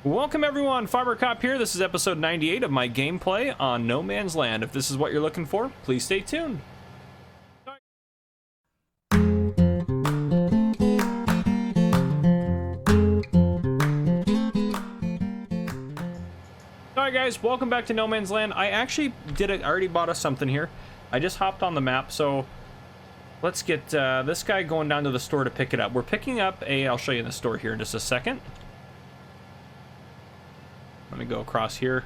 Welcome everyone, Farmer Cop here. This is episode 98 of my gameplay on No Man's Land. If this is what you're looking for, please stay tuned. Alright guys, welcome back to No Man's Land. I actually I already bought us something here. I just hopped on the map, so let's get this guy going down to the store to pick it up. We're picking up I'll show you in the store here in just a second. Let me go across here.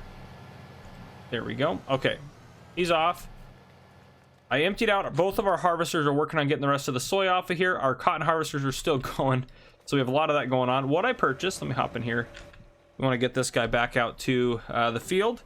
There we go. Okay, he's off. I emptied out. Both of our harvesters are working on getting the rest of the soy off of here. Our cotton harvesters are still going, so we have a lot of that going on. What I purchased, let me hop in here. We want to get this guy back out to the field.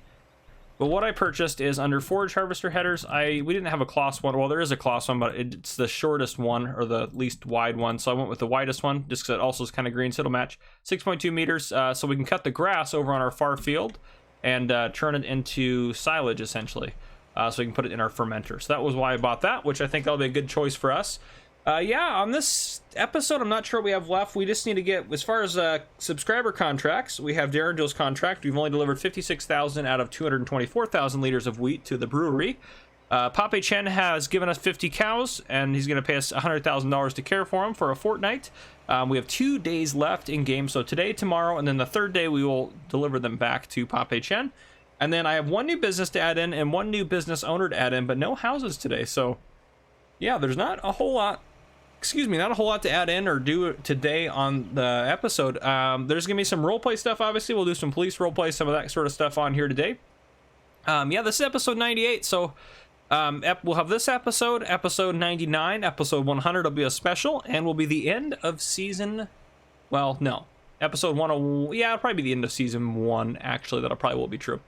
But what I purchased is under forage harvester headers. We didn't have a cloth one. Well, there is a cloth one, but it's the shortest one or the least wide one. So I went with the widest one just because it also is kind of green, so it'll match. 6.2 meters, so we can cut the grass over on our far field and turn it into silage essentially. So we can put it in our fermenter. So that was why I bought that, which I think that'll be a good choice for us. Yeah, on this episode, I'm not sure what we have left. We just need to get, as far as subscriber contracts, we have Darren Joe's contract. We've only delivered 56,000 out of 224,000 liters of wheat to the brewery. Pape Chen has given us 50 cows, and he's going to pay us $100,000 to care for them for a fortnight. We have 2 days left in game, so today, tomorrow, and then the third day we will deliver them back to Pape Chen. And then I have one new business to add in and one new business owner to add in, but no houses today. So, yeah, there's not a whole lot. Not a whole lot to add in or do today on the episode. There's gonna be some roleplay stuff. Obviously, we'll do some police roleplay, some of that sort of stuff on here today. Yeah, this is episode 98. So we'll have this episode 99, episode 100 will be a special, and will be the end of season. Well, no, episode 101. Yeah, it'll probably be the end of season 1. Actually, that'll probably will be true.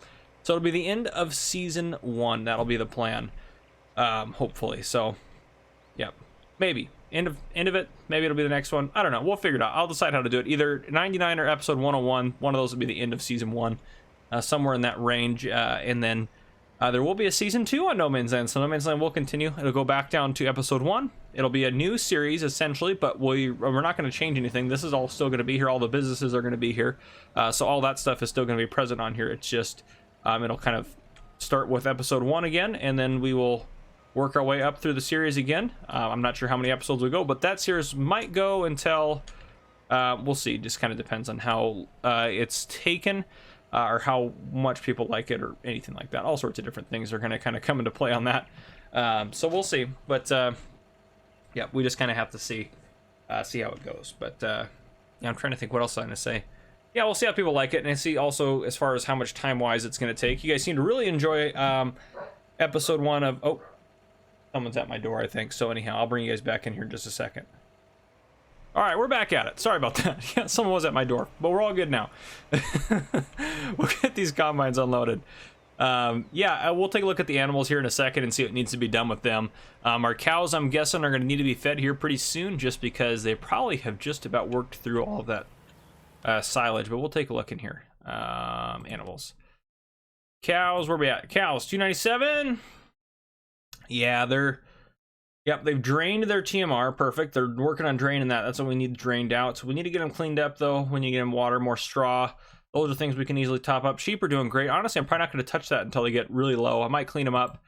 So it'll be the end of season 1. That'll be the plan. Hopefully. So, yeah, maybe. End of it. Maybe it'll be the next one. I don't know. We'll figure it out. I'll decide how to do it. Either 99 or episode 101. One of those will be the end of season 1. Somewhere in that range. And then there will be a season 2 on No Man's Land. So No Man's Land will continue. It'll go back down to episode 1. It'll be a new series, essentially. But we're not going to change anything. This is all still going to be here. All the businesses are going to be here. So all that stuff is still going to be present on here. It's just, it'll kind of start with episode 1 again. And then we will work our way up through the series again. I'm not sure how many episodes will go, but that series might go until we'll see. Just kind of depends on how it's taken or how much people like it or anything like that. All sorts of different things are going to kind of come into play on that. So we'll see. But yeah, we just kind of have to see how it goes. But yeah, I'm trying to think what else I'm going to say. Yeah, we'll see how people like it, and I see also as far as how much time wise it's going to take. You guys seem to really enjoy episode 1 of someone's at my door, I think. So anyhow, I'll bring you guys back in here in just a second. All right, we're back at it. Sorry about that. Yeah, someone was at my door, but we're all good now. We'll get these combines unloaded. Yeah, we'll take a look at the animals here in a second and see what needs to be done with them. Our cows, I'm guessing, are going to need to be fed here pretty soon, just because they probably have just about worked through all of that silage. But we'll take a look in here. Animals. Cows, where are we at? Cows, 297. Yeah, they've drained their TMR. Perfect. They're working on draining that. That's what we need drained out. So we need to get them cleaned up, though. We need to get them water, more straw. Those are things we can easily top up. Sheep are doing great. Honestly, I'm probably not going to touch that until they get really low. I might clean them up.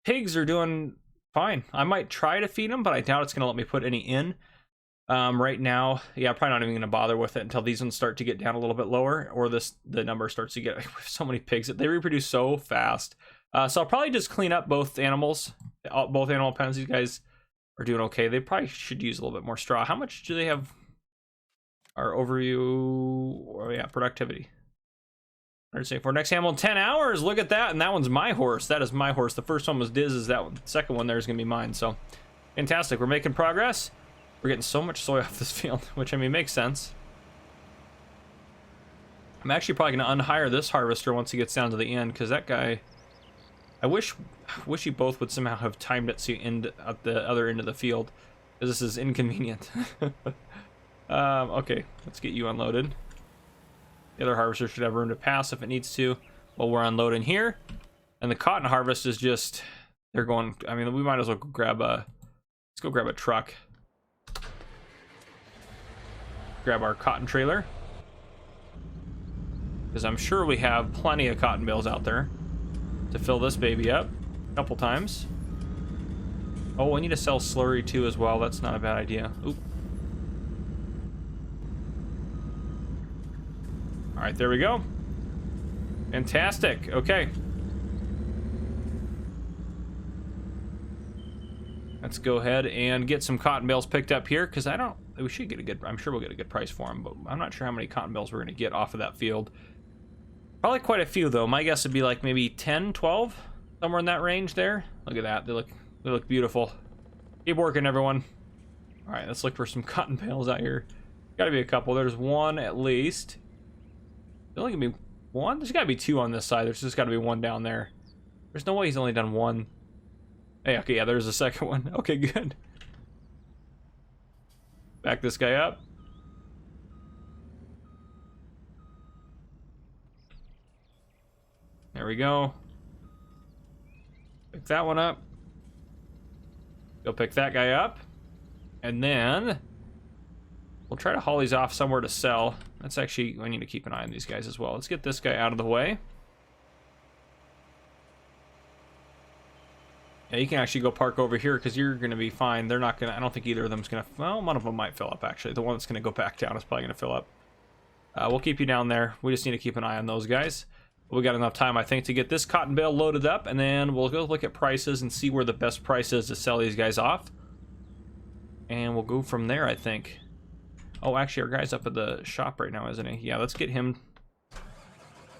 Pigs are doing fine. I might try to feed them, but I doubt it's going to let me put any in. Right now, yeah, I'm probably not even going to bother with it until these ones start to get down a little bit lower, or the number starts to get so many pigs. They reproduce so fast. So I'll probably just clean up both animals, both animal pens. These guys are doing okay. They probably should use a little bit more straw. How much do they have? Our overview, oh yeah, productivity. 174. Next animal in 10 hours. Look at that. And that one's my horse. That is my horse. The first one was Diz's. That one. The second one there is going to be mine. So fantastic. We're making progress. We're getting so much soy off this field, which, I mean, makes sense. I'm actually probably going to unhire this harvester once he gets down to the end, because that guy, I wish you both would somehow have timed it so you end at the other end of the field, because this is inconvenient. Okay, let's get you unloaded. The other harvester should have room to pass if it needs to while we're unloading here. And the cotton harvest is just, they're going, I mean, we might as well grab a, let's go grab a truck. Grab our cotton trailer. because I'm sure we have plenty of cotton bales out there to fill this baby up a couple times. Oh, I need to sell slurry too as well. That's not a bad idea. Oop. All right, there we go. Fantastic. Okay. Let's go ahead and get some cotton bales picked up here, because we should get a good, I'm sure we'll get a good price for them, but I'm not sure how many cotton bales we're going to get off of that field. Probably quite a few, though. My guess would be like maybe 10, 12, somewhere in that range there. Look at that. They look beautiful. Keep working, everyone. All right, let's look for some cotton bales out here. Got to be a couple. There's one at least. There's only gonna be one. There's got to be two on this side. There's just got to be one down there. There's no way he's only done one. Hey, okay, yeah, there's a second one. Okay, good. Back this guy up. There we go. Pick that one up. Go pick that guy up. And then we'll try to haul these off somewhere to sell. That's actually, I need to keep an eye on these guys as well. Let's get this guy out of the way. Yeah, you can actually go park over here because you're going to be fine. They're not going to, I don't think either of them's going to, well, one of them might fill up actually. The one that's going to go back down is probably going to fill up. We'll keep you down there. We just need to keep an eye on those guys. We got enough time, I think, to get this cotton bale loaded up, and then we'll go look at prices and see where the best price is to sell these guys off. And we'll go from there, I think. Oh, actually, our guy's up at the shop right now, isn't he? Yeah, let's get him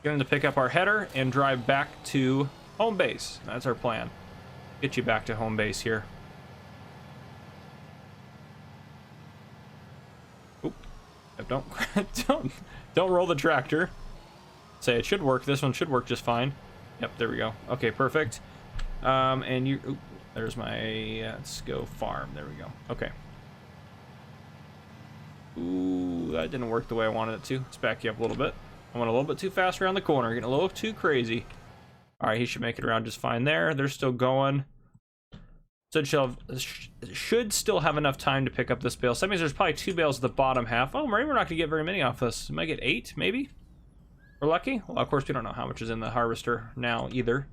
to pick up our header and drive back to home base. That's our plan. Get you back to home base here. Oop. Don't roll the tractor. Say it should work. This one should work just fine. Yep, there we go. Okay, perfect. And you, oop, there's my, let's go farm. There we go. Okay. Ooh, that didn't work the way I wanted it to. Let's back you up a little bit. I went a little bit too fast around the corner, getting a little too crazy. All right, he should make it around just fine there. They're still going. So should still have enough time to pick up this bale. So that means there's probably 2 bales at the bottom half. Oh, maybe we're not gonna get very many off this. We might get 8, maybe. We're lucky. Well, of course, we don't know how much is in the harvester now either.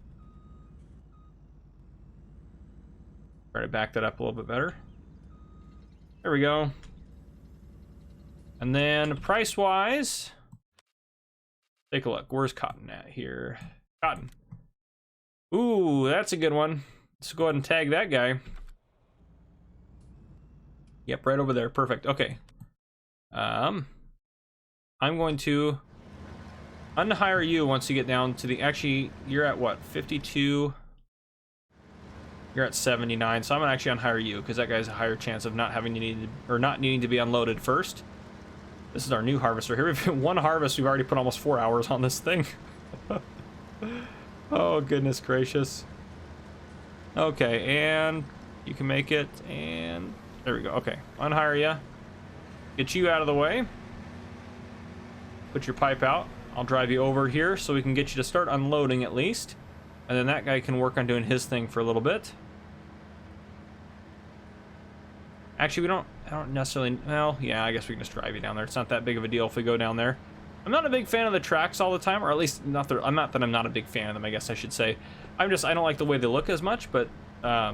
Try to back that up a little bit better. There we go. And then price-wise, take a look. Where's cotton at here? Cotton. Ooh, that's a good one. Let's go ahead and tag that guy. Yep, right over there. Perfect. Okay. I'm going to unhire you once you get down to the, actually, you're at what, 52? You're at 79, so I'm gonna actually unhire you because that guy's a higher chance of not having to need, or not needing to be unloaded first. This is our new harvester here. We've one harvest, we've already put almost 4 hours on this thing. Oh, goodness gracious. Okay, and you can make it, and there we go. Okay, unhire you. Get you out of the way. Put your pipe out. I'll drive you over here so we can get you to start unloading at least. And then that guy can work on doing his thing for a little bit. Actually, I don't necessarily, well, yeah, I guess we can just drive you down there. It's not that big of a deal if we go down there. I'm not a big fan of the tracks all the time, or at least not that I'm not a big fan of them, I guess I should say. I don't like the way they look as much, but yeah,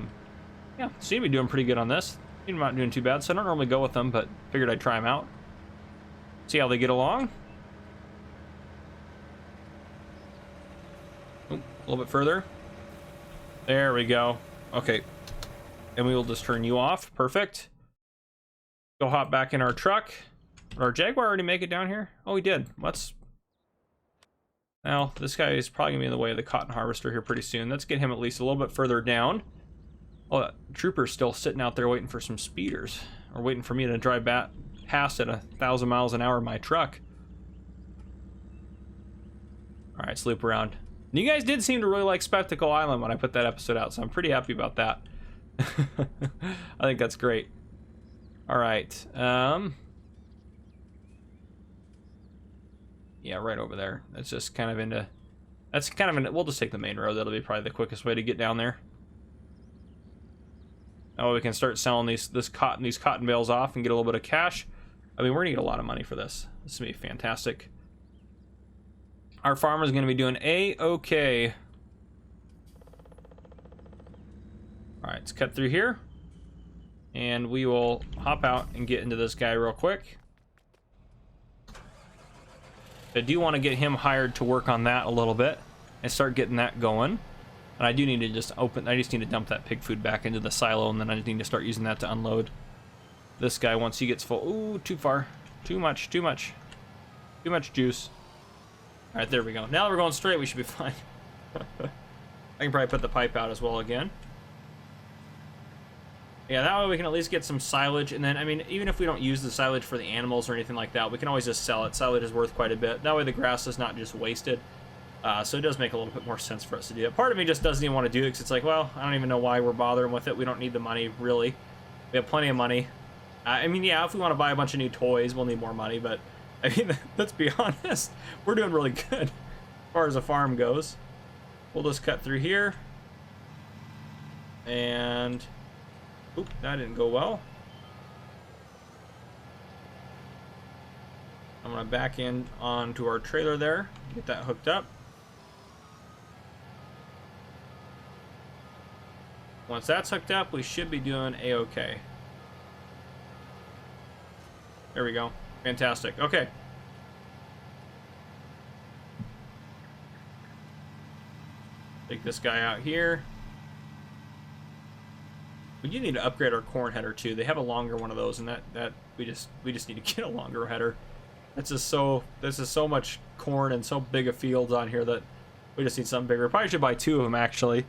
seem to be doing pretty good on this. I'm not doing too bad, so I don't normally go with them, but figured I'd try them out. See how they get along. A little bit further. There we go. Okay. And we will just turn you off. Perfect. Go hop back in our truck. Did our Jaguar already make it down here? Oh, he did. Let's... Now, this guy is probably going to be in the way of the cotton harvester here pretty soon. Let's get him at least a little bit further down. Oh, that trooper's still sitting out there waiting for some speeders. Or waiting for me to drive back past at 1,000 miles an hour in my truck. Alright, let's loop around. And you guys did seem to really like Spectacle Island when I put that episode out, so I'm pretty happy about that. I think that's great. All right. Yeah, right over there. That's just kind of into... That's kind of in... We'll just take the main road. That'll be probably the quickest way to get down there. Oh, we can start selling these cotton bales off and get a little bit of cash. I mean, we're gonna get a lot of money for this. This is gonna be fantastic. Our farmer's going to be doing A-okay. All right, let's cut through here. And we will hop out and get into this guy real quick. I do want to get him hired to work on that a little bit and start getting that going. And I do need to just I just need to dump that pig food back into the silo, and then I just need to start using that to unload this guy once he gets full. Ooh, too far. Too much juice. All right, there we go. Now that we're going straight, we should be fine. I can probably put the pipe out as well again. Yeah, that way we can at least get some silage, and then, I mean, even if we don't use the silage for the animals or anything like that, we can always just sell it. Silage is worth quite a bit. That way the grass is not just wasted. So it does make a little bit more sense for us to do it. Part of me just doesn't even want to do it, because it's like, well, I don't even know why we're bothering with it. We don't need the money, really. We have plenty of money. I mean, yeah, if we want to buy a bunch of new toys, we'll need more money, but, I mean, let's be honest. We're doing really good as far as the farm goes. We'll just cut through here. And... oop, that didn't go well. I'm gonna back in onto our trailer there, get that hooked up. Once that's hooked up, we should be doing A-okay. There we go. Fantastic. Okay. Take this guy out here. We do need to upgrade our corn header too. They have a longer one of those, and that we just need to get a longer header. This is so much corn and so big a fields on here that we just need something bigger. Probably should buy 2 of them actually.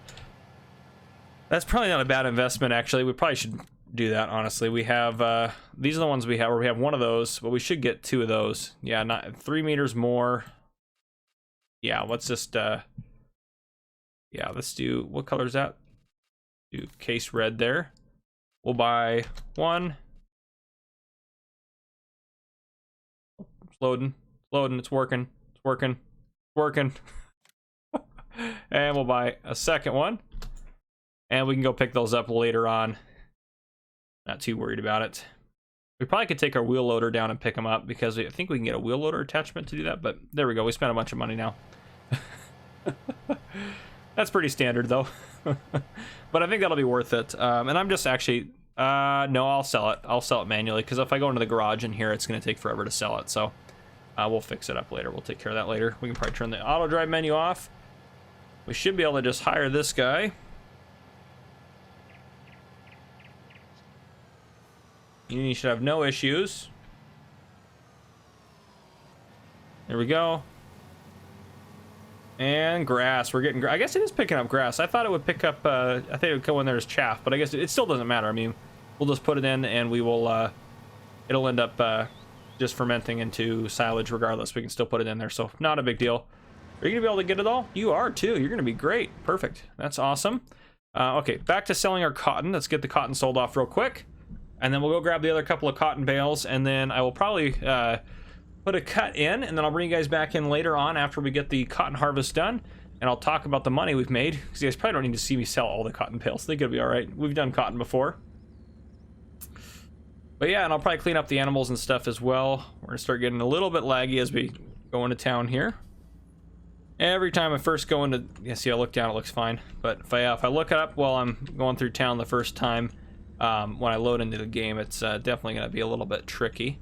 That's probably not a bad investment actually. We probably should do that honestly. We have these are the ones we have where we have one of those, but we should get 2 of those. Yeah, not 3 meters more. Yeah, let's just yeah, let's do, what color is that? Do case red there. We'll buy 1. It's loading, it's working. And we'll buy a second one, and we can go pick those up later on. Not too worried about it. We probably could take our wheel loader down and pick them up, because I think we can get a wheel loader attachment to do that, but there we go. We spent a bunch of money now. That's pretty standard though. But I think that'll be worth it. And I'm just actually, no, I'll sell it. I'll sell it manually, because if I go into the garage in here, it's going to take forever to sell it. So we'll fix it up later. We'll take care of that later. We can probably turn the auto drive menu off. We should be able to just hire this guy. You should have no issues. There we go. And grass. We're getting, I guess it is picking up grass. I thought it would pick up, I think it would go in there as chaff, but I guess it still doesn't matter. I mean, we'll just put it in and we will, it'll end up just fermenting into silage regardless. We can still put it in there, so not a big deal. Are you gonna be able to get it all? You are too. You're gonna be great. Perfect. That's awesome. Okay, back to selling our cotton. Let's get the cotton sold off real quick, and then we'll go grab the other couple of cotton bales, and then I will probably put a cut in, and then I'll bring you guys back in later on after we get the cotton harvest done, and I'll talk about the money we've made, because you guys probably don't need to see me sell all the cotton bales. I think it'll be all right. We've done cotton before. But yeah, and I'll probably clean up the animals and stuff as well. We're gonna start getting a little bit laggy as we go into town here. Every time I first go into, yeah, see, I look down, it looks fine. But if I look it up while I'm going through town the first time, when I load into the game, it's definitely gonna be a little bit tricky.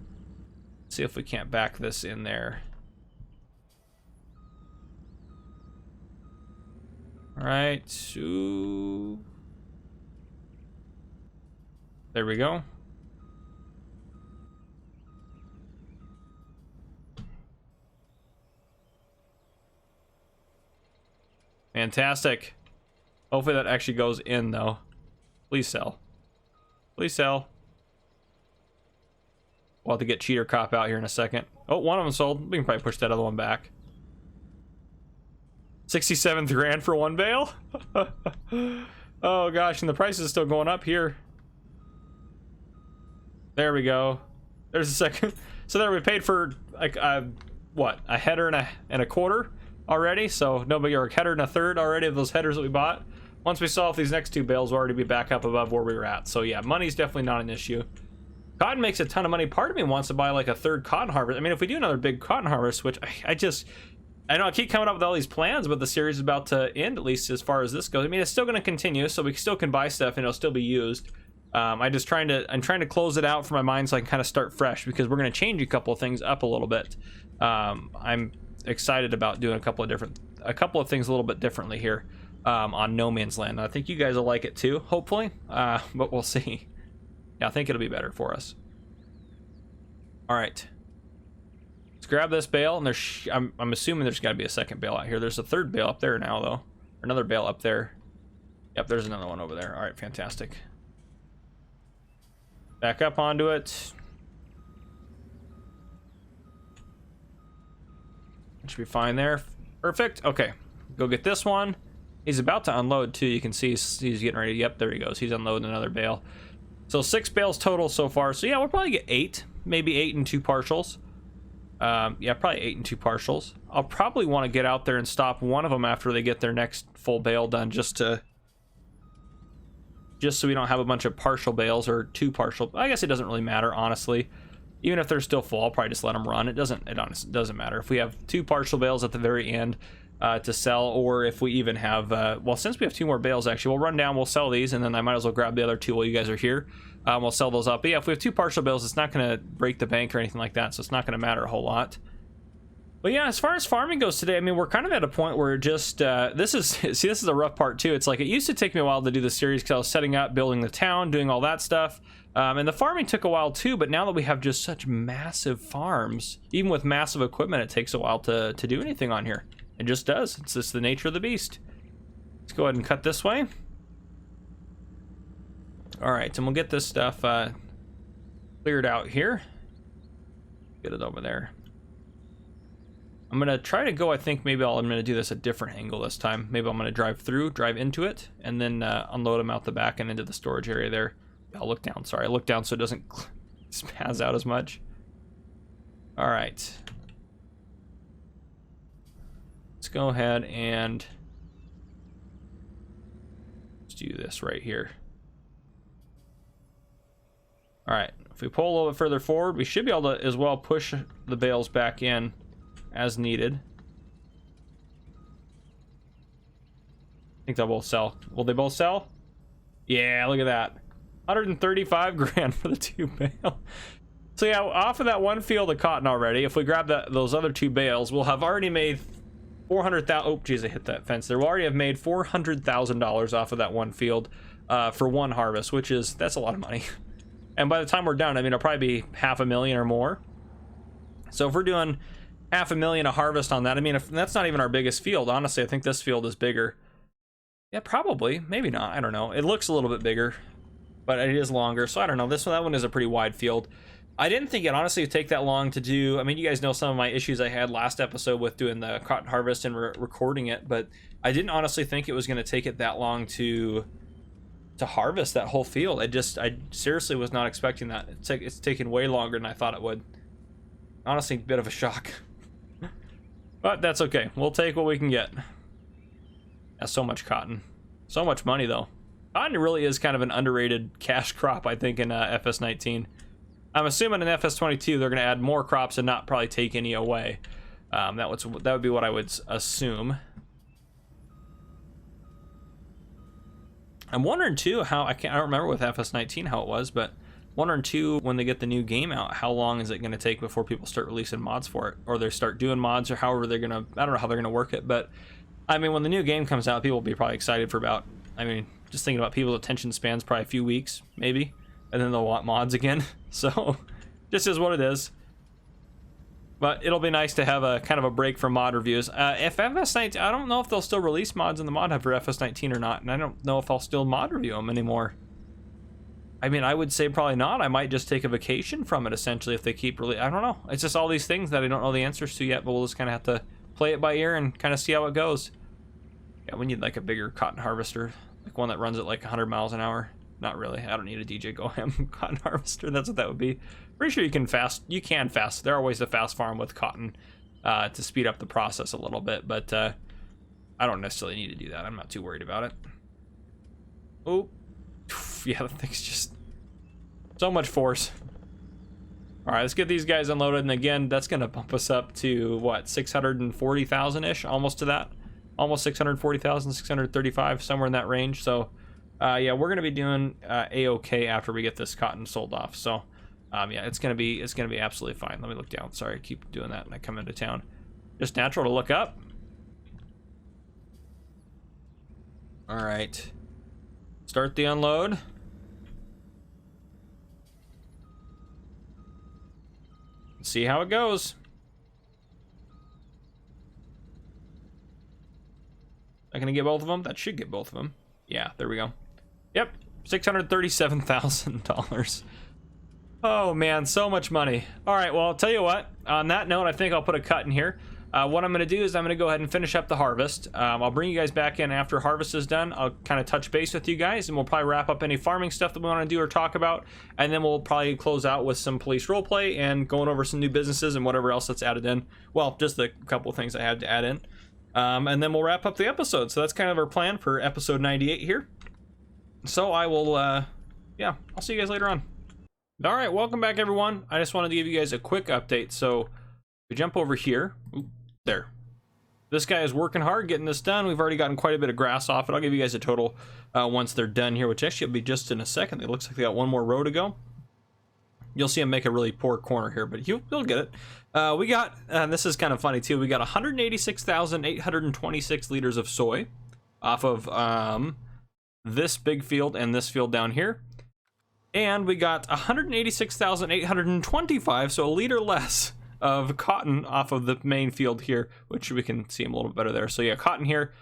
Let's see if we can't back this in there. All right, ooh. There we go. Fantastic. Hopefully that actually goes in though. Please sell. Please sell. We'll have to get Cheater Cop out here in a second. Oh, one of them sold. We can probably push that other one back. 67 grand for one bale? Oh gosh, and the price is still going up here. There we go. There's a second. So there we paid for like what, a header and a quarter already, so no big, or a header and a third already of those headers that we bought. Once we saw if these next 2 bales will already be back up above where we were at. So yeah, money's definitely not an issue. Cotton makes a ton of money. Part of me wants to buy like a 3rd cotton harvest. I mean, if we do another big cotton harvest, which I I know I keep coming up with all these plans, but the series is about to end, at least as far as this goes. I mean, it's still going to continue, so we still can buy stuff and it'll still be used. I'm trying to close it out for my mind so I can kind of start fresh, because we're going to change a couple of things up a little bit. I'm excited about doing a couple of things a little bit differently here on No Man's Land. I think you guys will like it too, hopefully, but we'll see. Yeah, I think it'll be better for us. All right. Let's grab this bale, and I'm assuming there's got to be a second bale out here. There's a third bale up there now, though. Or another bale up there. Yep, there's another one over there. All right, fantastic. Back up onto it. Should be fine there. Perfect. Okay, go get this one. He's about to unload too. You can see he's getting ready. Yep, there he goes. He's unloading another bale. So 6 bales total so far. So yeah, we'll probably get 8, maybe 8 and 2 partials. Yeah, probably 8 and 2 partials. I'll probably want to get out there and stop one of them after they get their next full bale done, just so we don't have a bunch of partial bales or 2 partial. I guess it doesn't really matter, honestly. Even if they're still full, I'll probably just let them run. It honestly doesn't matter if we have 2 partial bales at the very end to sell, or if we even have well, since we have 2 more bales, actually, we'll run down, we'll sell these, and then I might as well grab the other 2 while you guys are here. We'll sell those up. But yeah, if we have 2 partial bales, it's not going to break the bank or anything like that, so it's not going to matter a whole lot. But yeah, as far as farming goes today, I mean, we're kind of at a point where just this is a rough part too. It's like, it used to take me a while to do the series because I was setting up, building the town, doing all that stuff, and the farming took a while too. But now that we have just such massive farms, even with massive equipment, it takes a while to do anything on here. It just does. It's just the nature of the beast. Let's go ahead and cut this way. All right, and we'll get this stuff cleared out here. Get it over there. I'm gonna try to go, I think maybe I'm gonna do this a different angle this time. Maybe I'm gonna drive into it, and then unload them out the back and into the storage area there. I'll look down, sorry. I look down so it doesn't spaz out as much. All right. Let's go ahead and let's do this right here. All right, if we pull a little bit further forward, we should be able to as well push the bales back in as needed. I think they'll both sell. Will they both sell? Yeah, look at that. 135 grand for the 2 bale. So yeah, off of that one field of cotton already, if we grab those other 2 bales, we'll have already made 400,000. Oh, geez, I hit that fence there. We'll already have made $400,000 off of that one field for one harvest, that's a lot of money. And by the time we're done, I mean, it'll probably be $500,000 or more. So if we're doing $500,000 a harvest on that, I mean, if that's not even our biggest field, honestly, I think this field is bigger. Yeah, probably, maybe not, I don't know. It looks a little bit bigger, but it is longer, so I don't know. That one is a pretty wide field. I didn't think it honestly would take that long to do. I mean, you guys know some of my issues I had last episode with doing the cotton harvest and recording it, but I didn't honestly think it was going to take it that long to harvest that whole field. I seriously was not expecting that. It's taken way longer than I thought it would. Honestly, a bit of a shock. But that's okay. We'll take what we can get. That's so much cotton. So much money, though. Cotton really is kind of an underrated cash crop, I think, in FS19. I'm assuming in FS22 they're going to add more crops and not probably take any away. That would be what I would assume. I'm wondering too how I don't remember with FS19 how it was, but wondering too when they get the new game out, how long is it going to take before people start releasing mods for it, or they start doing mods, or however they're gonna. I don't know how they're gonna work it, but I mean, when the new game comes out, people will be probably excited for about. I mean, just thinking about people's attention spans, probably a few weeks maybe, and then they'll want mods again. So, just is what it is. But it'll be nice to have a kind of a break from mod reviews. If FS19, I don't know if they'll still release mods in the mod hub for FS19 or not, and I don't know if I'll still mod review them anymore. I mean, I would say probably not. I might just take a vacation from it, essentially, if they keep I don't know. It's just all these things that I don't know the answers to yet, but we'll just kind of have to play it by ear and kind of see how it goes. Yeah, we need like a bigger cotton harvester, like one that runs at like 100 miles an hour. Not really. I don't need a DJ Go-Ham cotton harvester. That's what that would be. Pretty sure you can fast. There are ways to fast farm with cotton to speed up the process a little bit, but I don't necessarily need to do that. I'm not too worried about it. Oh, yeah, the thing's just so much force. All right, let's get these guys unloaded, and again, that's gonna bump us up to what, 640,000-ish, almost to that, almost 640,000, 635, somewhere in that range. So yeah, we're gonna be doing a-okay after we get this cotton sold off. So yeah, it's gonna be absolutely fine. Let me look down. Sorry, I keep doing that when I come into town. Just natural to look up. All right, start the unload. See how it goes. Not gonna get both of them? That should get both of them. Yeah, there we go. Yep, $637,000. Oh man, so much money. All right, well, I'll tell you what. On that note, I think I'll put a cut in here. What I'm gonna do is I'm gonna go ahead and finish up the harvest. I'll bring you guys back in after harvest is done. I'll kind of touch base with you guys, and we'll probably wrap up any farming stuff that we want to do or talk about, and then we'll probably close out with some police roleplay and going over some new businesses and whatever else that's added in. Well, just the couple things I had to add in, and then we'll wrap up the episode. So that's kind of our plan for episode 98 here. So I will, yeah, I'll see you guys later on. All right, welcome back, everyone. I just wanted to give you guys a quick update. So we jump over here. Oop. There. This guy is working hard getting this done. We've already gotten quite a bit of grass off it. I'll give you guys a total once they're done here, which actually will be just in a second. It looks like they got one more row to go. You'll see him make a really poor corner here, but you'll get it. We got, this is kind of funny too, we got 186,826 liters of soy off of this big field and this field down here. And we got 186,825, so a liter less of cotton off of the main field here, which we can see them a little bit better there. So yeah, cotton here,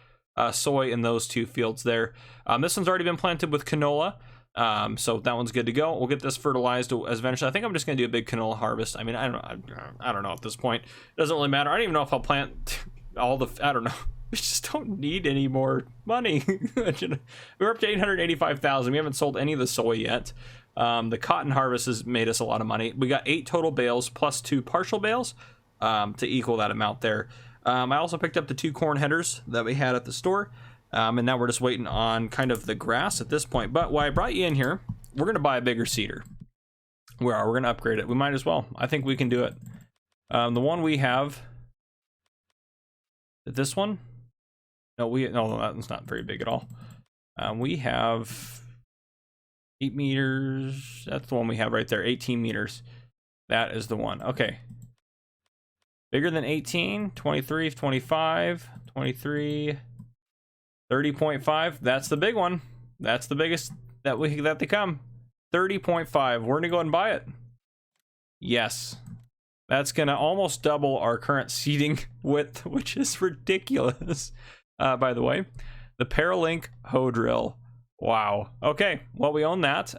soy in those two fields there. This one's already been planted with canola, so that one's good to go. We'll get this fertilized as eventually. I think I'm just gonna do a big canola harvest. I mean, I don't know at this point. It doesn't really matter. I don't even know if I'll plant all the, I don't know. We just don't need any more money. We're up to 885,000. We haven't sold any of the soy yet. The cotton harvest has made us a lot of money. We got 8 total bales plus 2 partial bales to equal that amount there. I also picked up the 2 corn headers that we had at the store. And now we're just waiting on kind of the grass at this point. But why I brought you in here, we're going to buy a bigger seeder. We're going to upgrade it. We might as well. I think we can do it. The one we have, this one? No, that one's not very big at all. We have 8 meters. That's the one we have right there. 18 meters. That is the one. Okay. Bigger than 18, 23, 25, 23, 30.5. That's the big one. That's the biggest that they come. 30.5. We're gonna go ahead and buy it. Yes. That's gonna almost double our current seating width, which is ridiculous. By the way, the Paralink hoe drill. Wow. Okay. Well, we own that.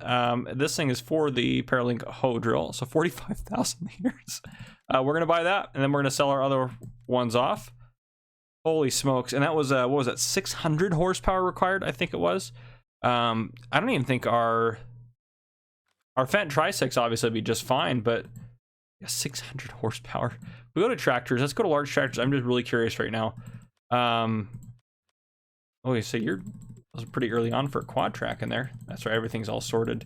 This thing is for the Paralink hoe drill, so 45,000 liters. We're gonna buy that, and then we're gonna sell our other ones off. Holy smokes! And that was what was that? 600 horsepower required, I think it was. I don't even think our Fendt Tri-6 obviously would be just fine, but yeah, 600 horsepower. We go to tractors. Let's go to large tractors. I'm just really curious right now. Oh, so that was pretty early on for a quad track in there. That's right, everything's all sorted.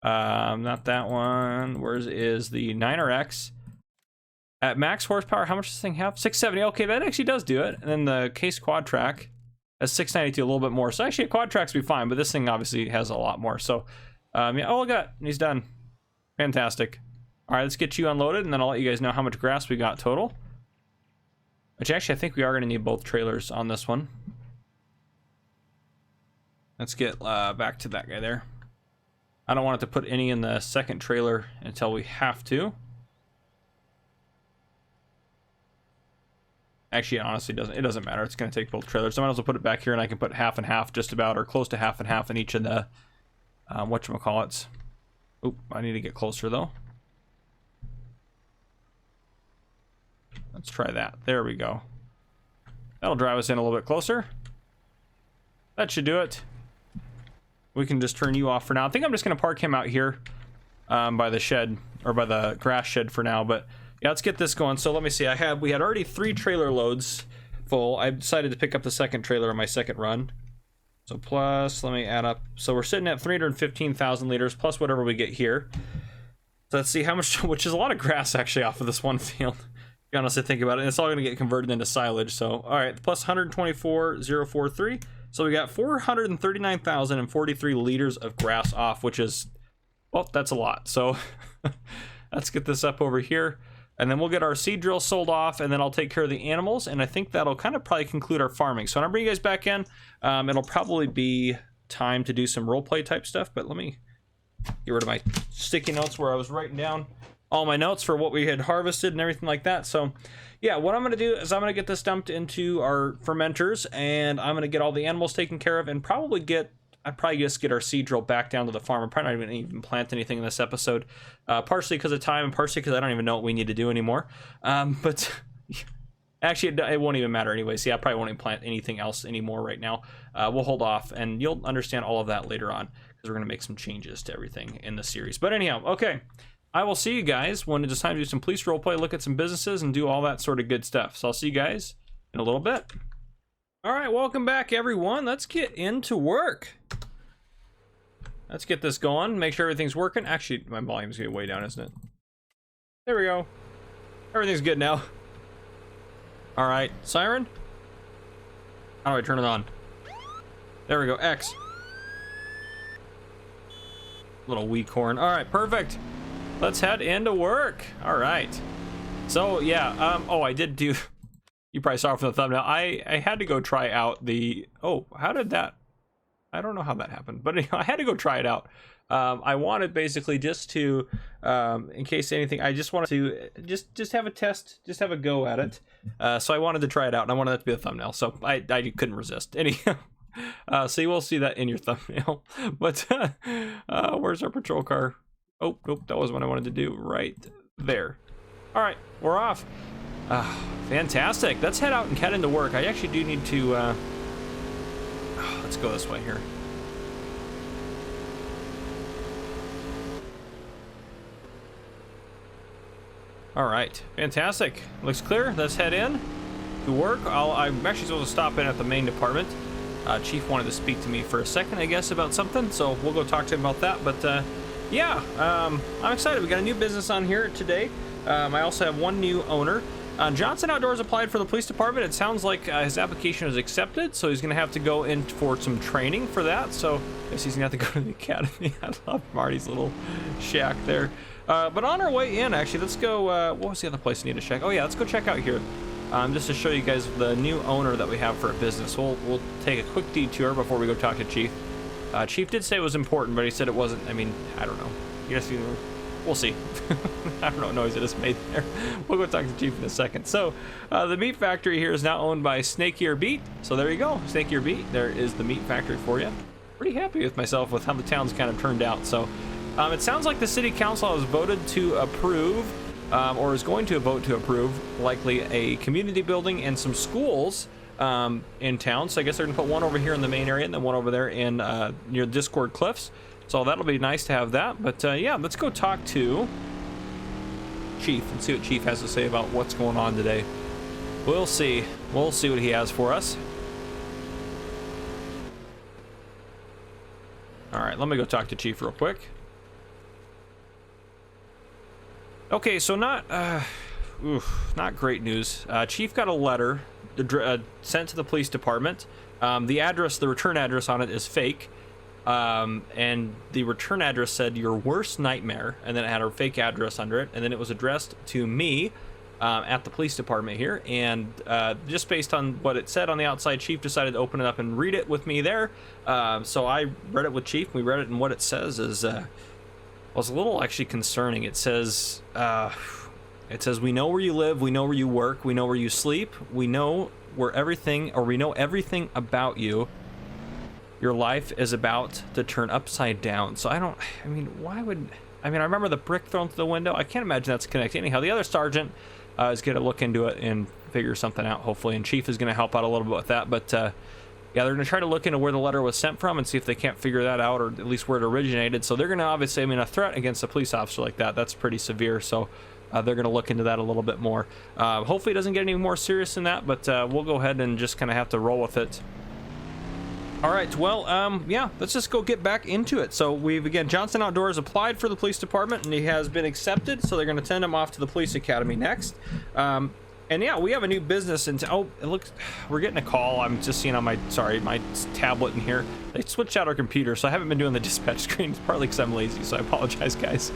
Not that one. Where is the 9RX? At max horsepower, how much does this thing have? 670. Okay, that actually does do it. And then the Case quad track has 692, a little bit more. So actually, a quad track's be fine, but this thing obviously has a lot more. So, yeah. Oh, look at that. He's done. Fantastic. All right, let's get you unloaded, and then I'll let you guys know how much grass we got total. Which actually, I think we are going to need both trailers on this one. Let's get back to that guy there. I don't want it to put any in the second trailer until we have to. Actually, it honestly doesn't matter. It's going to take both trailers. So I might as well put it back here, and I can put half and half just about, or close to half and half in each of the, whatchamacallits. Oop, I need to get closer, though. Let's try that. There we go. That'll drive us in a little bit closer. That should do it. We can just turn you off for now. I think I'm just going to park him out here by the shed, or by the grass shed for now, but yeah, let's get this going. So let me see. We had already 3 trailer loads full. I decided to pick up the second trailer on my second run. So plus, let me add up. So we're sitting at 315,000 liters plus whatever we get here. So let's see how much, which is a lot of grass actually off of this one field. If you honestly think about it, and it's all going to get converted into silage. So, all right, plus 124,043. So we got 439,043 liters of grass off, which is, well, that's a lot. So let's get this up over here, and then we'll get our seed drill sold off, and then I'll take care of the animals, and I think that'll kind of probably conclude our farming. So when I bring you guys back in, it'll probably be time to do some roleplay type stuff, but let me get rid of my sticky notes where I was writing down all my notes for what we had harvested and everything like that. So yeah, what I'm going to do is I'm going to get this dumped into our fermenters, and I'm going to get all the animals taken care of, and I'd probably just get our seed drill back down to the farm. I'm probably not even plant anything in this episode, partially because of time and partially because I don't even know what we need to do anymore. But actually, it won't even matter anyways. Yeah, I probably won't even plant anything else anymore right now. We'll hold off, and you'll understand all of that later on, because we're going to make some changes to everything in the series. But anyhow, okay. I will see you guys when it's time to do some police roleplay, look at some businesses, and do all that sort of good stuff. So I'll see you guys in a little bit. All right, welcome back, everyone. Let's get into work. Let's get this going, make sure everything's working. Actually, my volume's getting way down, isn't it? There we go. Everything's good now. All right, siren. How do I turn it on? There we go, X. Little weak horn. All right, perfect. Let's head into work. All right. So yeah, oh, I did do, you probably saw from the thumbnail, I had to go try out the, oh, how did that, I don't know how that happened, but I had to go try it out. I wanted basically just to, in case anything, I just wanted to just have a test, just have a go at it. So I wanted to try it out, and I wanted that to be a thumbnail, so I couldn't resist. Anyhow, so you will see that in your thumbnail. But where's our patrol car? Oh, nope, that was what I wanted to do right there. All right, we're off. Fantastic. Let's head out and head into work. I actually do need to, let's go this way here. All right, fantastic. Looks clear. Let's head in to work. I'm actually supposed to stop in at the main department. Chief wanted to speak to me for a second, I guess, about something, so we'll go talk to him about that. But yeah, I'm excited. We got a new business on here today. I also have one new owner. Johnson Outdoors applied for the police department. It sounds like his application is accepted, so he's going to have to go in for some training for that. So I guess he's going to have to go to the academy. I love Marty's little shack there. But on our way in, actually, let's go, what was the other place I need to check? Oh yeah, let's go check out here. Just to show you guys the new owner that we have for a business. We'll take a quick detour before we go talk to Chief. Chief did say it was important, but he said it wasn't. I mean, I don't know. We'll see. I don't know what noise it just made there. We'll go talk to Chief in a second. So, the meat factory here is now owned by Snake Ear Beat. So there you go, Snake Ear Beat. There is the meat factory for you. Pretty happy with myself with how the town's kind of turned out. So, it sounds like the city council has voted to approve, or is going to vote to approve, likely a community building and some schools in town. So I guess they're gonna put one over here in the main area and then one over there in near Discord Cliffs. So that'll be nice to have that. But yeah, let's go talk to Chief and see what Chief has to say about what's going on today. We'll see what he has for us. All right, let me go talk to Chief real quick. Okay, so not great news. Chief got a letter sent to the police department. The address, the return address on it is fake. And the return address said your worst nightmare, and then it had a fake address under it, and then it was addressed to me at the police department here. And just based on what it said on the outside, Chief decided to open it up and read it with me there. So I read it with Chief. We read it, and what it says is was a little actually concerning. It says we know where you live, we know where you work, we know where you sleep, we know everything about you. Your life is about to turn upside down. So I remember the brick thrown through the window. I can't imagine that's connected. Anyhow, the other sergeant is going to look into it and figure something out, hopefully. And Chief is going to help out a little bit with that. But yeah, they're going to try to look into where the letter was sent from and see if they can't figure that out, or at least where it originated. So they're going to obviously, a threat against a police officer like that's pretty severe. So they're going to look into that a little bit more. Hopefully it doesn't get any more serious than that, but we'll go ahead and just kind of have to roll with it. All right, well, yeah, let's just go get back into it. So we've, again, Johnson Outdoors applied for the police department and he has been accepted. So they're going to send him off to the police academy next. And yeah, we have a new business and oh, it looks, we're getting a call. I'm just seeing on my, sorry, my tablet in here. They switched out our computer, so I haven't been doing the dispatch screen. It's partly because I'm lazy, so I apologize, guys.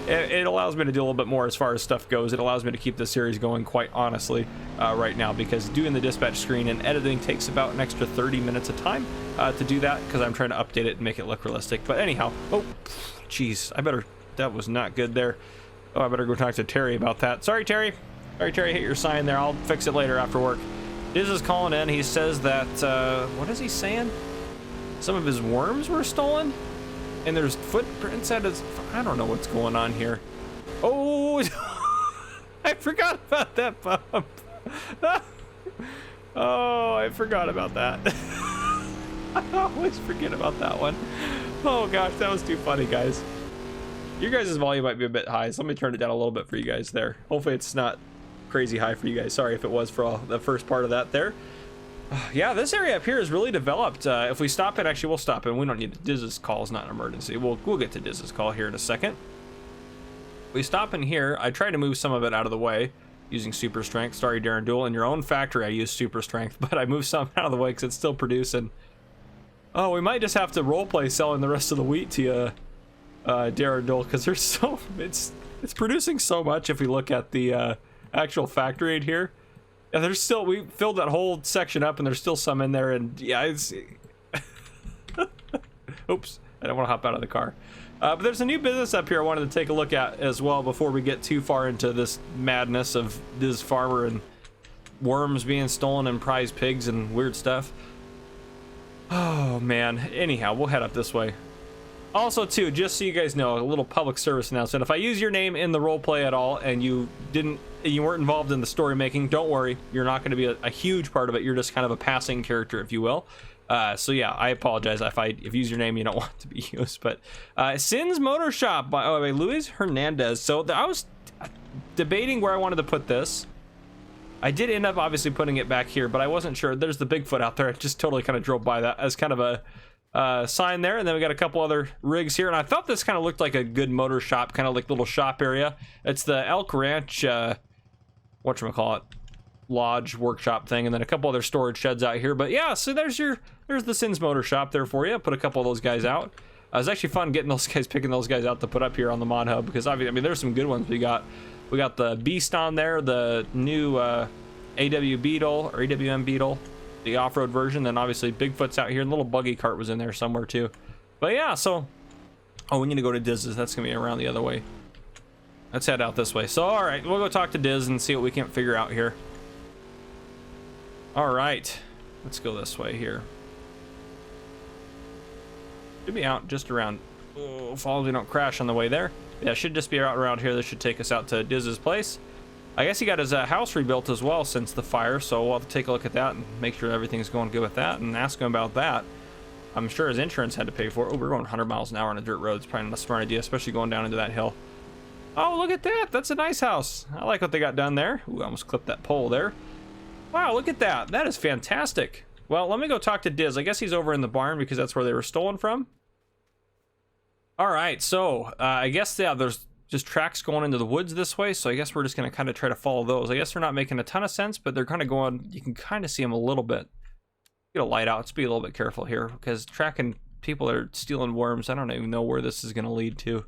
It allows me to do a little bit more as far as stuff goes. It allows me to keep the series going, quite honestly, right now, because doing the dispatch screen and editing takes about an extra 30 minutes of time to do that, because I'm trying to update it and make it look realistic. But anyhow, oh, jeez, I better, that was not good there. Oh, I better go talk to Terry about that. Sorry, Terry. Sorry, Terry, hit your sign there. I'll fix it later after work. Diz is calling in. He says that, what is he saying? Some of his worms were stolen? And there's footprints at his, I don't know what's going on here. Oh, I forgot about that bump. Oh, I forgot about that. I always forget about that one. Oh gosh, that was too funny, guys. Your guys' volume might be a bit high, so let me turn it down a little bit for you guys there. Hopefully it's not crazy high for you guys. Sorry if it was for all the first part of that there. Yeah, this area up here is really developed. If we stop it, actually we'll stop it. We don't need Diz's call, is not an emergency. We'll get to Diz's call here in a second. We stop in here. I tried to move some of it out of the way using super strength. Sorry, Darren Duel. In your own factory I use super strength, but I moved some out of the way because it's still producing. Oh, we might just have to roleplay selling the rest of the wheat to you, Darren Duel, because there's so it's producing so much. If we look at the actual factory in here, yeah, there's still, we filled that whole section up and there's still some in there, and yeah, it's oops, I don't want to hop out of the car. But there's a new business up here I wanted to take a look at as well before we get too far into this madness of this farmer and worms being stolen and prize pigs and weird stuff. Oh man, anyhow, we'll head up this way. Also too, just so you guys know, a little public service announcement. If I use your name in the roleplay at all and you weren't involved in the story making, don't worry, you're not going to be a huge part of it. You're just kind of a passing character, if you will. So yeah, I apologize if you use your name you don't want to be used. But Sin's Motor Shop by Luis Hernandez. So I was debating where I wanted to put this. I did end up obviously putting it back here, but I wasn't sure. There's the Bigfoot out there. I just totally kind of drove by that as kind of a sign there, and then we got a couple other rigs here, and I thought this kind of looked like a good motor shop, kind of like little shop area. It's the Elk Ranch, whatchamacallit, lodge workshop thing, and then a couple other storage sheds out here. But yeah, so there's the Sins Motor Shop there for you. Put a couple of those guys out. It was actually fun getting those guys, picking those guys out to put up here on the mod hub, because obviously, I mean, there's some good ones. We got the Beast on there, the new AW Beetle or AWM Beetle, the off-road version, then obviously Bigfoot's out here, and the little buggy cart was in there somewhere too. But yeah, so oh, we need to go to Diz's. That's gonna be around the other way. Let's head out this way. So all right, we'll go talk to Diz and see what we can figure out here. All right, let's go this way here. Should be out just around, oh, if all we don't crash on the way there. Yeah, should just be out around here. This should take us out to Diz's place. I guess he got his house rebuilt as well since the fire, so we'll have to take a look at that and make sure everything's going good with that and ask him about that. I'm sure his insurance had to pay for it. Oh, we're going 100 miles an hour on a dirt road. It's probably not a smart idea, especially going down into that hill. Oh, look at that. That's a nice house. I like what they got done there. Ooh, I almost clipped that pole there. Wow, look at that. That is fantastic. Well, let me go talk to Diz. I guess he's over in the barn because that's where they were stolen from. All right, so I guess, yeah, there's just tracks going into the woods this way, so I guess we're just going to kind of try to follow those. I guess they're not making a ton of sense, but they're kind of going, you can kind of see them a little bit. Get a light out. Let's be a little bit careful here, because tracking people that are stealing worms, I don't even know where this is going to lead to.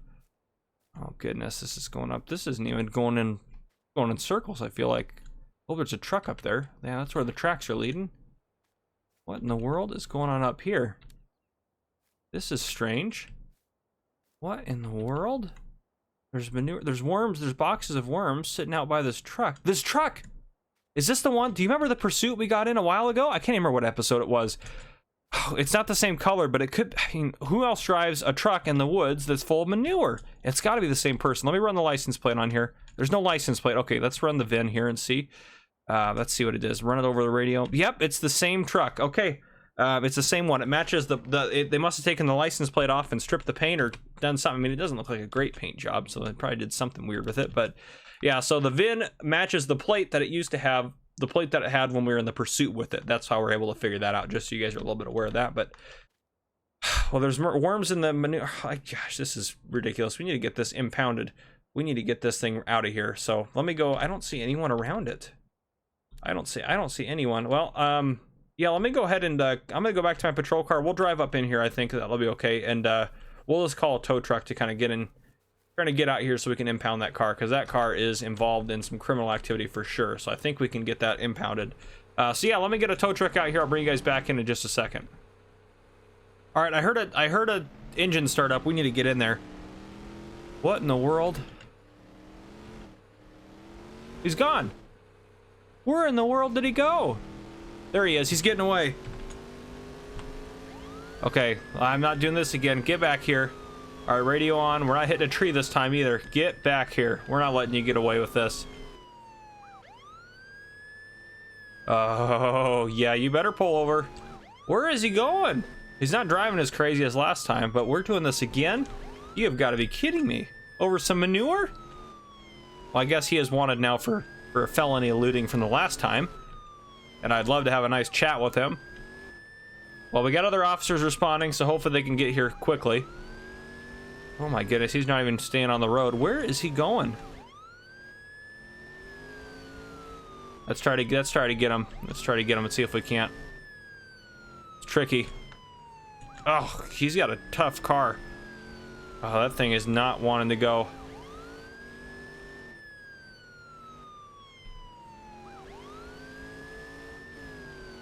Oh goodness, this is going up. This isn't even going in circles, I feel like. Oh, there's a truck up there. Yeah, that's where the tracks are leading. What in the world is going on up here? This is strange. What in the world? There's manure, there's worms, there's boxes of worms sitting out by this truck. This truck! Is this the one? Do you remember the pursuit we got in a while ago? I can't even remember what episode it was. Oh, it's not the same color, but it could, I mean, who else drives a truck in the woods that's full of manure? It's got to be the same person. Let me run the license plate on here. There's no license plate. Okay, let's run the VIN here and see. Let's see what it is. Run it over the radio. Yep, it's the same truck. Okay. It's the same one. It matches they must have taken the license plate off and stripped the paint or done something. I mean, it doesn't look like a great paint job, so they probably did something weird with it. But yeah, so the VIN matches the plate that it used to have the plate that it had when we were in the pursuit with it. That's how we're able to figure that out, just so you guys are a little bit aware of that. But well, there's more worms in the manure. Oh, gosh, this is ridiculous. We need to get this impounded. We need to get this thing out of here. So let me go. I don't see anyone around it. I don't see anyone. Well, yeah, let me go ahead and I'm gonna go back to my patrol car. We'll drive up in here. I think that'll be okay. And we'll just call a tow truck to kind of get in, trying to get out here so we can impound that car, because that car is involved in some criminal activity for sure. So I think we can get that impounded. So yeah, let me get a tow truck out here. I'll bring you guys back in just a second. All right, I heard a engine start up. We need to get in there. What in the world? He's gone. Where in the world did he go? There he is. He's getting away. Okay, I'm not doing this again. Get back here. All right, radio on. We're not hitting a tree this time either. Get back here. We're not letting you get away with this. Oh, yeah, you better pull over. Where is he going? He's not driving as crazy as last time, but we're doing this again? You have got to be kidding me. Over some manure? Well, I guess he is wanted now for a felony eluding from the last time. And I'd love to have a nice chat with him. Well, we got other officers responding, so hopefully they can get here quickly. Oh my goodness, he's not even staying on the road. Where is he going? Let's try to get him. Let's try to get him and see if we can't. It's tricky. Oh, he's got a tough car. Oh, that thing is not wanting to go.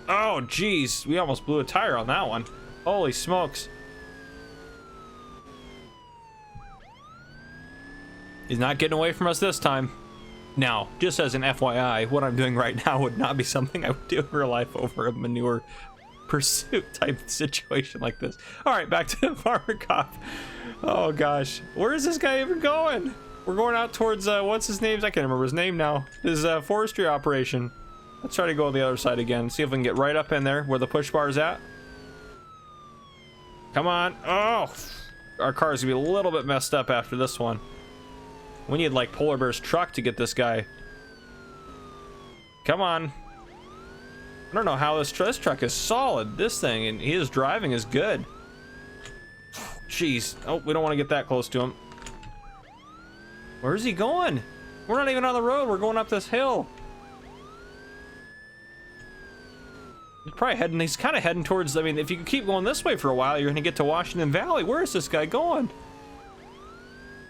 Oh, geez. We almost blew a tire on that one. Holy smokes. He's not getting away from us this time. Now, just as an FYI, what I'm doing right now would not be something I would do in real life over a manure pursuit type situation like this. All right, back to the farmer cop. Oh, gosh. Where is this guy even going? We're going out towards, what's his name? I can't remember his name now. His forestry operation. Let's try to go on the other side again. See if we can get right up in there where the push bar is at. Come on. Oh, our car is gonna be a little bit messed up after this one. We need like Polar Bear's truck to get this guy. Come on. I don't know how this truck is solid. This thing, and his driving is good. Jeez. Oh, we don't want to get that close to him. Where is he going? We're not even on the road. We're going up this hill. He's probably heading, he's kind of heading towards, I mean, if you keep going this way for a while, you're going to get to Washington Valley. Where is this guy going?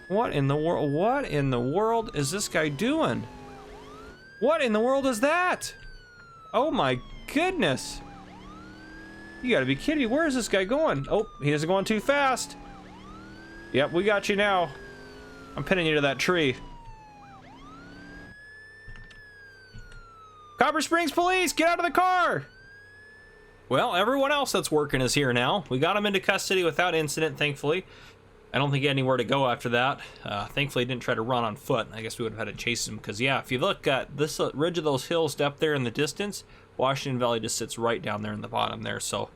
What in the world? What in the world is this guy doing? What in the world is that? Oh my goodness. You gotta be kidding me. Where is this guy going? Oh, he isn't going too fast. Yep, we got you now. I'm pinning you to that tree. Copper Springs Police, get out of the car! Well, everyone else that's working is here now. We got him into custody without incident, thankfully. I don't think he had anywhere to go after that. Thankfully, he didn't try to run on foot. I guess we would have had to chase him, because, yeah, if you look at this ridge of those hills up there in the distance, Washington Valley just sits right down there in the bottom there. So,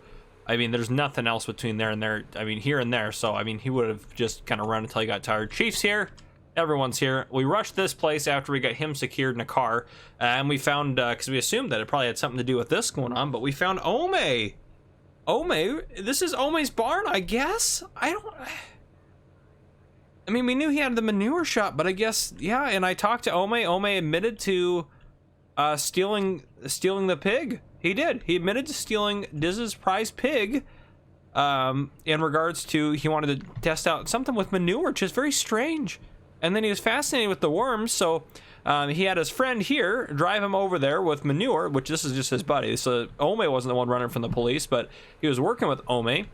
I mean, there's nothing else between there and there. I mean, here and there. So, I mean, he would have just kind of run until he got tired. Chief's here. Everyone's here. We rushed this place after we got him secured in a car. And we found, because we assumed that it probably had something to do with this going on, but we found Ome. Ome? This is Ome's barn, I guess? I mean, we knew he had the manure shop, but I guess, yeah, and I talked to Ome. Ome admitted to stealing the pig. He did. He admitted to stealing Diz's prize pig in regards to he wanted to test out something with manure, which is very strange. And then he was fascinated with the worms, so he had his friend here drive him over there with manure, which this is just his buddy. So Ome wasn't the one running from the police, but he was working with Ome.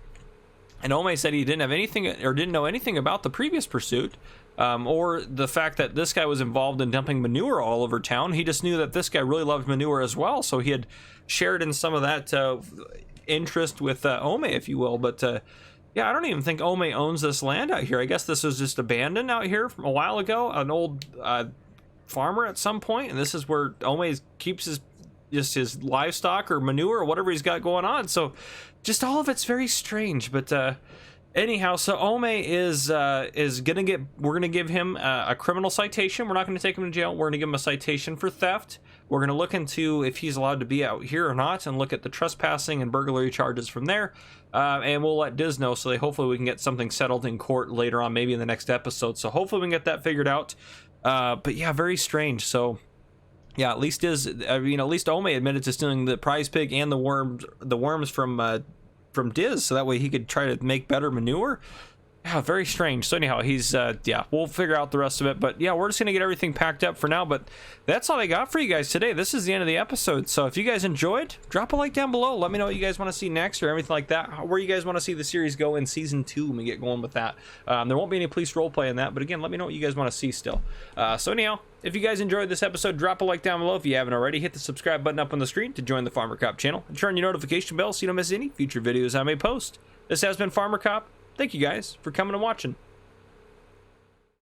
And Ome said he didn't have anything or didn't know anything about the previous pursuit or the fact that this guy was involved in dumping manure all over town. He just knew that this guy really loved manure as well. So he had shared in some of that interest with Ome, if you will. But yeah, I don't even think Ome owns this land out here. I guess this was just abandoned out here from a while ago. An old farmer at some point. And this is where Ome keeps his livestock or manure or whatever he's got going on. So just all of it's very strange. But anyhow, so Ome is we're gonna give him a criminal citation. We're not gonna take him to jail. We're gonna give him a citation for theft, We're going to look into if he's allowed to be out here or not, and look at the trespassing and burglary charges from there. And we'll let Diz know, so hopefully we can get something settled in court later on, maybe in the next episode. So hopefully we can get that figured out. But yeah, very strange. So yeah, at least Diz, at least Ome admitted to stealing the prize pig and the worms from Diz, so that way he could try to make better manure. Yeah, very strange. So anyhow, he's yeah, we'll figure out the rest of it, but yeah, we're just gonna get everything packed up for now. But that's all I got for you guys today. This is the end of the episode, so if you guys enjoyed, drop a like down below. Let me know what you guys want to see next or everything like that, where you guys want to see the series go in season 2 when we get going with that. There won't be any police roleplay in that, but again, let me know what you guys want to see still. So anyhow, if you guys enjoyed this episode, drop a like down below. If you haven't already, hit the subscribe button up on the screen to join the Farmer Cop channel, and turn your notification bell so you don't miss any future videos I may post. This has been Farmer Cop. Thank you guys for coming and watching.